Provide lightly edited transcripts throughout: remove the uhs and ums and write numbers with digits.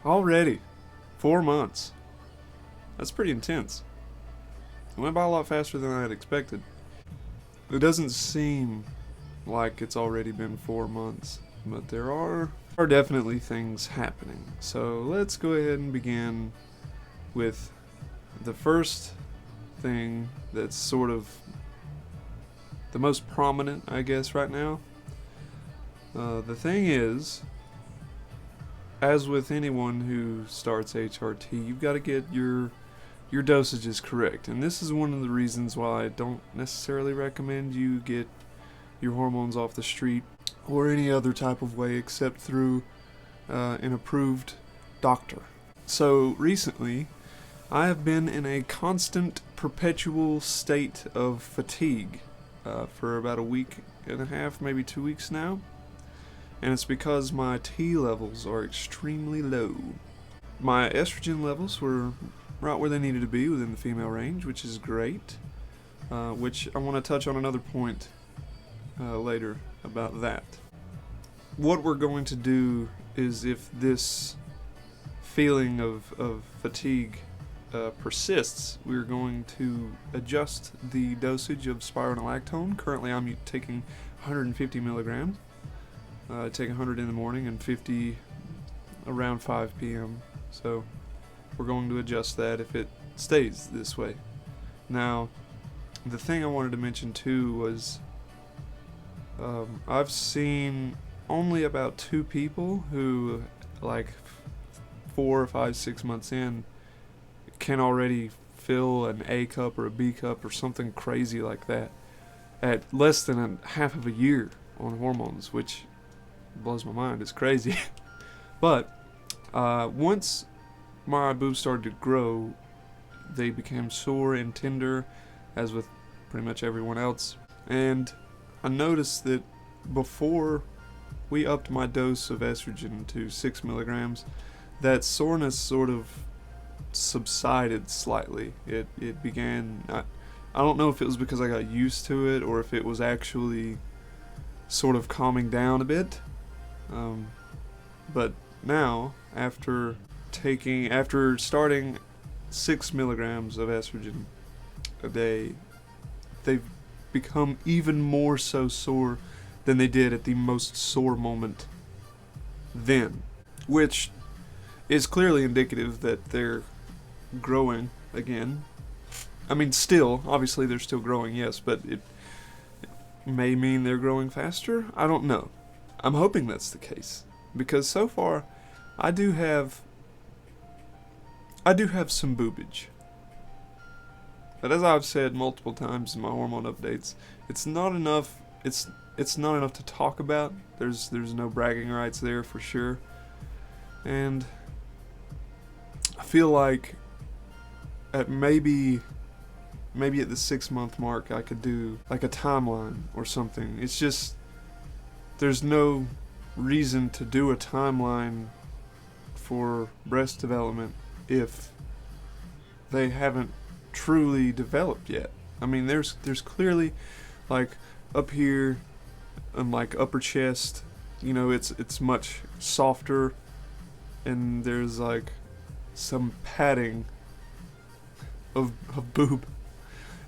Already. 4 months. That's pretty intense. It went by a lot faster than I had expected. It doesn't seem like it's already been 4 months, but there are definitely things happening. So let's go ahead and begin with the first thing that's sort of the most prominent, I guess, right now. The thing is, as with anyone who starts HRT, you've got to get your dosages correct. And this is one of the reasons why I don't necessarily recommend you get your hormones off the street or any other type of way except through an approved doctor. So recently, I have been in a constant, perpetual state of fatigue for about a week and a half, maybe 2 weeks now. And it's because my T levels are extremely low. My estrogen levels were right where they needed to be within the female range, which is great. Which I want to touch on another point later about that. What we're going to do is, if this feeling of fatigue persists, we're going to adjust the dosage of spironolactone. Currently I'm taking 150 milligrams. I take 100 in the morning and 50 around 5 p.m. So we're going to adjust that if it stays this way. Now, the thing I wanted to mention too was I've seen only about 2 people who, like 4 or 5, 6 months in, can already fill an A cup or a B cup or something crazy like that at less than a half of a year on hormones, which blows my mind. It's crazy. But once my boobs started to grow, they became sore and tender, as with pretty much everyone else. And I noticed that before we upped my dose of estrogen to 6 milligrams, that soreness sort of subsided slightly. It began, I don't know if it was because I got used to it or if it was actually sort of calming down a bit. But now, after starting 6 milligrams of estrogen a day, they've become even more so sore than they did at the most sore moment then, which is clearly indicative that they're growing again. I mean, still, obviously they're still growing, yes, but it may mean they're growing faster. I don't know. I'm hoping that's the case, because so far I do have some boobage. But as I've said multiple times in my hormone updates, it's not enough. It's not enough to talk about. There's no bragging rights there for sure. And I feel like at maybe at the 6-month mark I could do like a timeline or something. It's just there's no reason to do a timeline for breast development if they haven't truly developed yet. I mean, there's clearly, like, up here and like upper chest, you know, it's much softer, and there's like some padding of boob,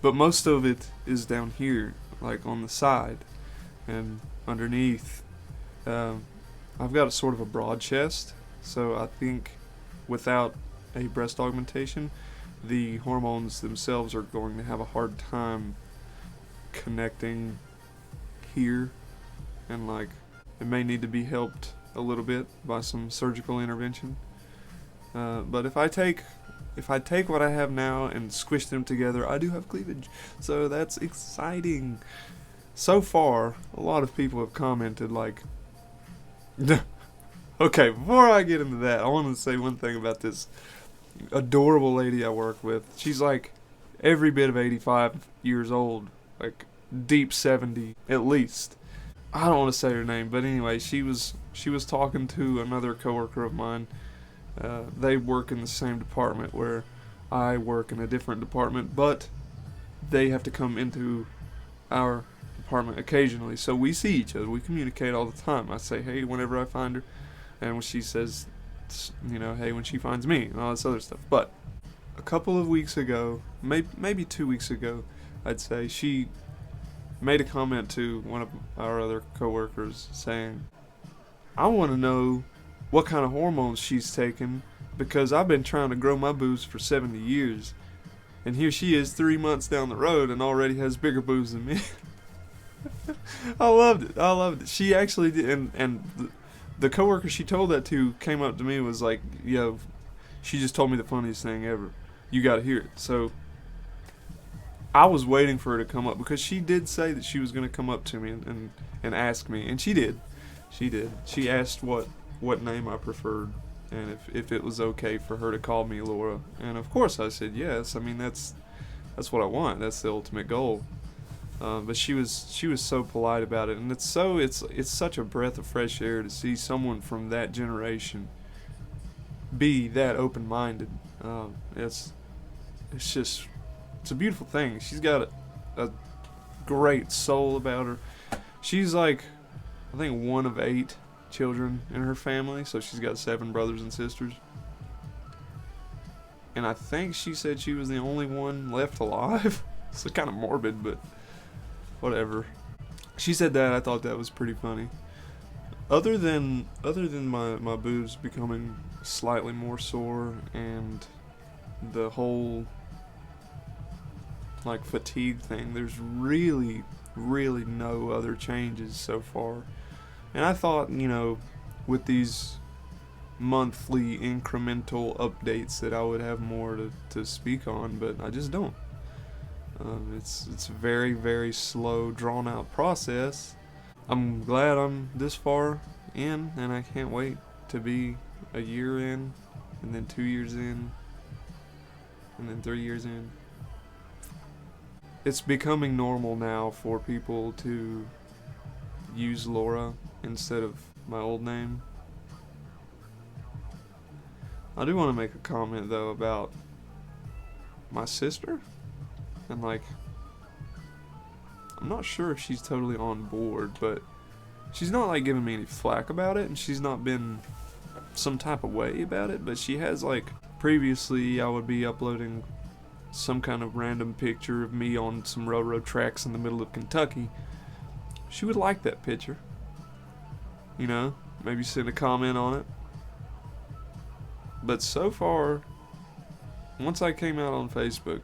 but most of it is down here, like on the side and underneath. I've got a sort of a broad chest, so I think without a breast augmentation, the hormones themselves are going to have a hard time connecting here, and like it may need to be helped a little bit by some surgical intervention. But if I take what I have now and squish them together, I do have cleavage, so that's exciting. So far, a lot of people have commented like, okay, before I get into that, I want to say one thing about this adorable lady I work with. She's like every bit of 85 years old, like deep 70 at least. I don't want to say her name, but anyway, she was talking to another coworker of mine. They work in the same department where I work in a different department, but they have to come into our department occasionally, so we see each other. We communicate all the time. I say hey whenever I find her, and when she says you know, hey, when she finds me and all this other stuff. But a couple of weeks ago, maybe 2 weeks ago, I'd say, she made a comment to one of our other coworkers saying, I want to know what kind of hormones she's taking because I've been trying to grow my boobs for 70 years. And here she is 3 months down the road and already has bigger boobs than me. I loved it. She actually did. And the coworker she told that to came up to me and was like, yo, she just told me the funniest thing ever. You gotta hear it. So I was waiting for her to come up because she did say that she was going to come up to me and ask me. And she did. She asked what name I preferred and if it was okay for her to call me Laura. And of course I said yes. I mean, that's what I want. That's the ultimate goal. But she was so polite about it, and it's such a breath of fresh air to see someone from that generation be that open-minded. It's a beautiful thing. She's got a great soul about her. She's like, I think, one of 8 children in her family, so she's got 7 brothers and sisters. And I think she said she was the only one left alive. It's kind of morbid, but whatever. She said that. I thought that was pretty funny. Other than my boobs becoming slightly more sore and the whole like fatigue thing, there's really no other changes so far. And I thought, you know, with these monthly incremental updates that I would have more to speak on, but I just don't. It's a very slow, drawn out process. I'm glad I'm this far in, and I can't wait to be a year in, and then 2 years in, and then 3 years in. It's becoming normal now for people to use Laura instead of my old name. I do want to make a comment though about my sister, and like, I'm not sure if she's totally on board, but she's not like giving me any flack about it, and she's not been some type of way about it, but she has like, previously I would be uploading some kind of random picture of me on some railroad tracks in the middle of Kentucky. She would like that picture, you know, maybe send a comment on it. But so far, once I came out on Facebook,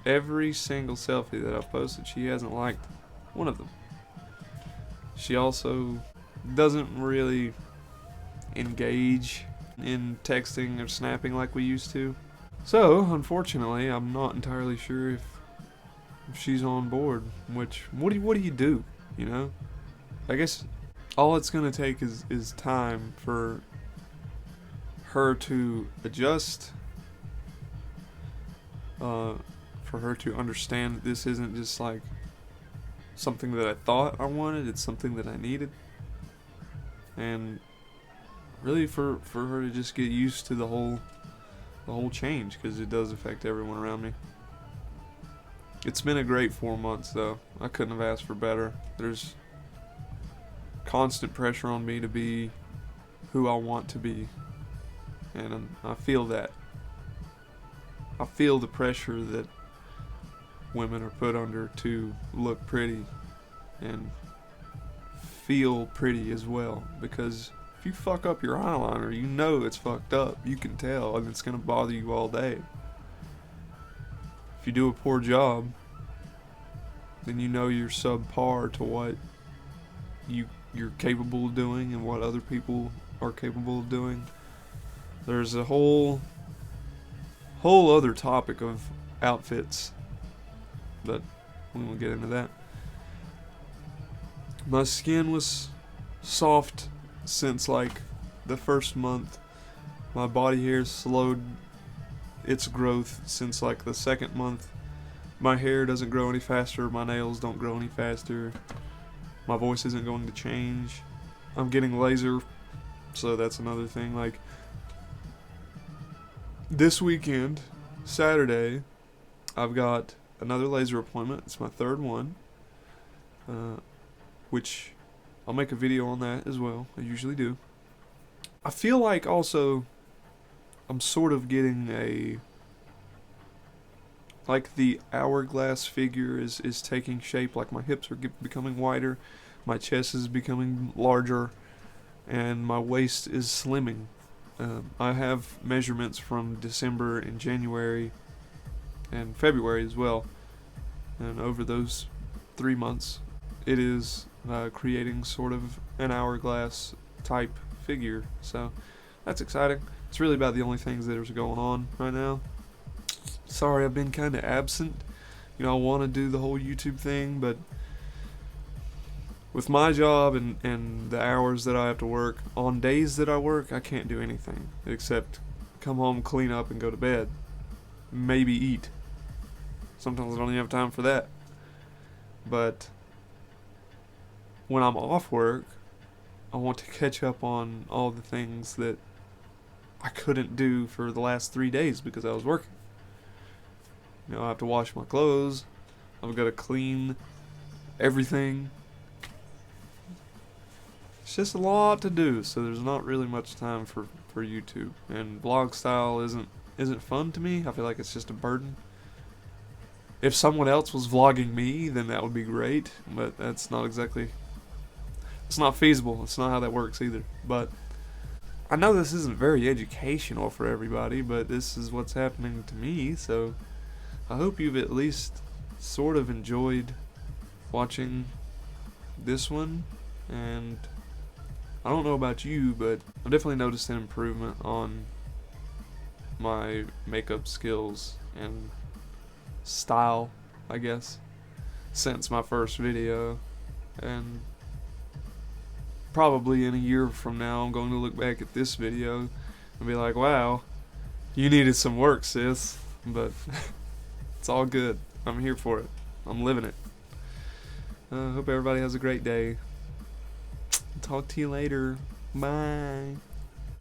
every single selfie that I've posted, she hasn't liked one of them. She also doesn't really engage in texting or snapping like we used to. So, unfortunately, I'm not entirely sure if she's on board, which, what do you do, you know? I guess all it's gonna take is time for her to adjust, for her to understand that this isn't just like something that I thought I wanted, it's something that I needed. And really for her to just get used to the whole change, because it does affect everyone around me. It's been a great 4 months though. I couldn't have asked for better. There's constant pressure on me to be who I want to be, and I feel that. I feel the pressure that women are put under to look pretty and feel pretty as well, because if you fuck up your eyeliner, you know it's fucked up. You can tell, and it's gonna bother you all day. If you do a poor job, then you know you're subpar to what you're capable of doing and what other people are capable of doing. There's a whole other topic of outfits, but we won't get into that. My skin was soft since like the first month. My body hair slowed its growth since like the second month. My hair doesn't grow any faster, my nails don't grow any faster, my voice isn't going to change. I'm getting laser, so that's another thing. Like, this weekend, Saturday, I've got another laser appointment. It's my 3rd one, which I'll make a video on that as well. I usually do. I feel like also I'm sort of getting like the hourglass figure is taking shape. Like my hips are becoming wider, my chest is becoming larger, and my waist is slimming. I have measurements from December and January and February as well, and over those 3 months, it is creating sort of an hourglass type figure. So that's exciting. It's really about the only things that are going on right now. Sorry, I've been kind of absent. You know, I want to do the whole YouTube thing, but with my job and the hours that I have to work, on days that I work, I can't do anything except come home, clean up, and go to bed. Maybe eat. Sometimes I don't even have time for that. But when I'm off work, I want to catch up on all the things that I couldn't do for the last 3 days because I was working. You know, I have to wash my clothes. I've got to clean everything. It's just a lot to do, so there's not really much time for YouTube. And vlog style isn't fun to me. I feel like it's just a burden. If someone else was vlogging me, then that would be great, but that's not exactly... It's not feasible. It's not how that works either. But I know this isn't very educational for everybody, but this is what's happening to me, so I hope you've at least sort of enjoyed watching this one. And I don't know about you, but I've definitely noticed an improvement on my makeup skills and style, I guess, since my first video. And probably in a year from now, I'm going to look back at this video and be like, wow, you needed some work, sis. But it's all good. I'm here for it. I'm living it. Hope everybody has a great day. Talk to you later. Bye.